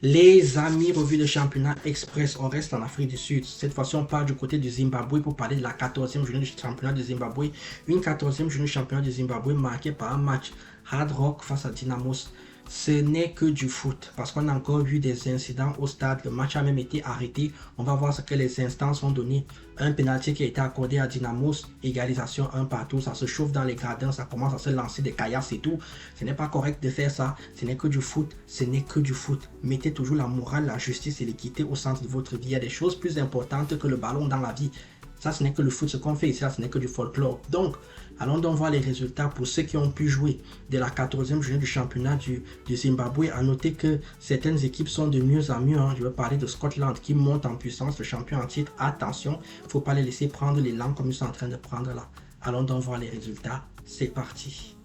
Les amis, revue de championnat express, on reste en Afrique du Sud. Cette fois-ci, on part du côté du Zimbabwe pour parler de la 14e journée du championnat du Zimbabwe. Une 14e journée du championnat du Zimbabwe marquée par un match Hard Rock face à Dynamos. Ce n'est que du foot parce qu'on a encore vu des incidents au stade. Le match a même été arrêté. On va voir ce que les instances ont donné. Un pénalty qui a été accordé à Dynamos. Égalisation 1 partout. Ça se chauffe dans les gradins. Ça commence à se lancer des caillasses et tout. Ce n'est pas correct de faire ça. Ce n'est que du foot. Ce n'est que du foot. Mettez toujours la morale, la justice et l'équité au centre de votre vie. Il y a des choses plus importantes que le ballon dans la vie. Ça, ce n'est que le foot, ce qu'on fait ici, là, ce n'est que du folklore. Donc, allons donc voir les résultats pour ceux qui ont pu jouer de la 14e journée du championnat du Zimbabwe. À noter que certaines équipes sont de mieux en mieux. Je veux parler de Scotland qui monte en puissance, le champion en titre. Attention, il ne faut pas les laisser prendre l'élan comme ils sont en train de prendre là. Allons donc voir les résultats. C'est parti.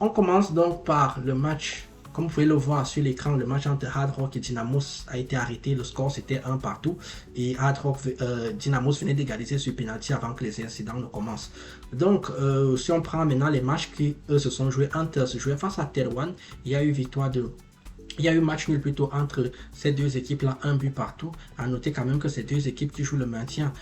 On commence donc par le match. Comme vous pouvez le voir sur l'écran, le match entre Hard Rock et Dynamos a été arrêté. Le score c'était 1 partout. Et Dynamos venait d'égaliser sur penalty avant que les incidents ne commencent. Donc, si on prend maintenant les matchs qui eux se sont joués, Hunters se jouait face à Terwan, il y a eu victoire de... Il y a eu match nul plutôt entre ces deux équipes-là, un but partout. À noter quand même que ces deux équipes qui jouent le maintien,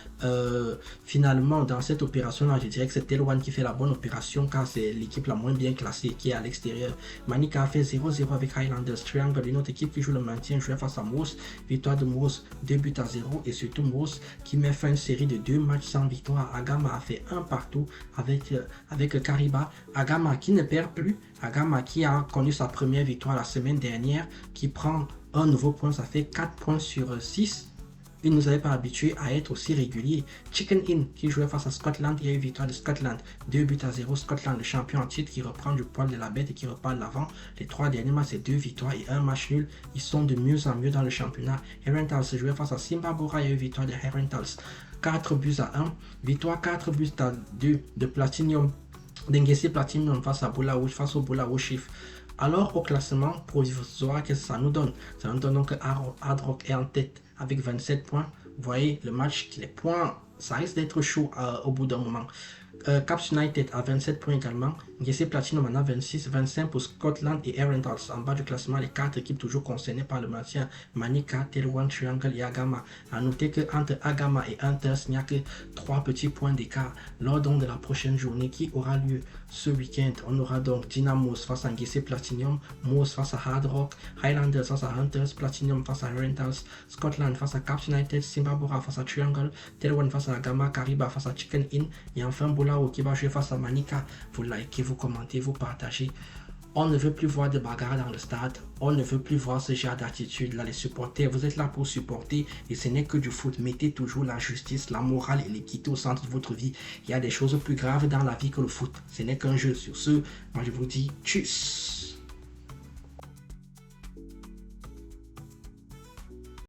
finalement, dans cette opération-là, je dirais que c'est Telwan qui fait la bonne opération car c'est l'équipe la moins bien classée qui est à l'extérieur. Manica a fait 0-0 avec Highlanders Triangle, une autre équipe qui joue le maintien, jouait face à Moose. Victoire de Moose, 2-0 et surtout Moose qui met fin à une série de 2 matchs sans victoire. Agama a fait 1 partout avec Kariba. Agama qui ne perd plus. Agama qui a connu sa première victoire la semaine dernière, qui prend un nouveau point, ça fait 4 points sur 6. Il ne nous avait pas habitué à être aussi régulier. Chicken Inn qui jouait face à Scotland, il y a eu victoire de Scotland, 2-0. Scotland, le champion en titre qui reprend du poil de la bête et qui repart de l'avant. Les 3 derniers matchs, c'est 2 victoires et 1 match nul. Ils sont de mieux en mieux dans le championnat. Herentals se jouait face à Simbabora, il y a eu victoire de Herentals, 4-1. Victoire 4-2 de Platinum. D'Engesi Platinum face au Bulaouch Chief. Alors au classement provisoire, qu'est-ce que ça nous donne? Ça nous donne donc que Hard Rock est en tête avec 27 points. Vous voyez le match, les points, ça risque d'être chaud au bout d'un moment. Caps United a 27 points également. Ngesi Platinum en a 26, 25 pour Scotland et Herentals. En bas du classement, les 4 équipes toujours concernées par le maintien. Manica, Telwan, Triangle et Agama. A noter que entre Agama et Hunters, il n'y a que 3 petits points d'écart. Lors donc de la prochaine journée qui aura lieu ce week-end, on aura donc Dynamos face à Ngesi Platinum, Moose face à Hard Rock, Highlanders face à Hunters, Platinum face à Herentals, Scotland face à Caps United, Simbabora face à Triangle, Telwan face à Agama, Kariba face à Chicken Inn et enfin Bulaouch qui va jouer face à Manica. Vous likez, vous commentez, vous partagez. On ne veut plus voir de bagarres dans le stade. On ne veut plus voir ce genre d'attitude là. Les supporters, vous êtes là pour supporter et ce n'est que du foot. Mettez toujours la justice, la morale et l'équité au centre de votre vie. Il y a des choses plus graves dans la vie que le foot. Ce n'est qu'un jeu. Sur ce, moi je vous dis tchuss.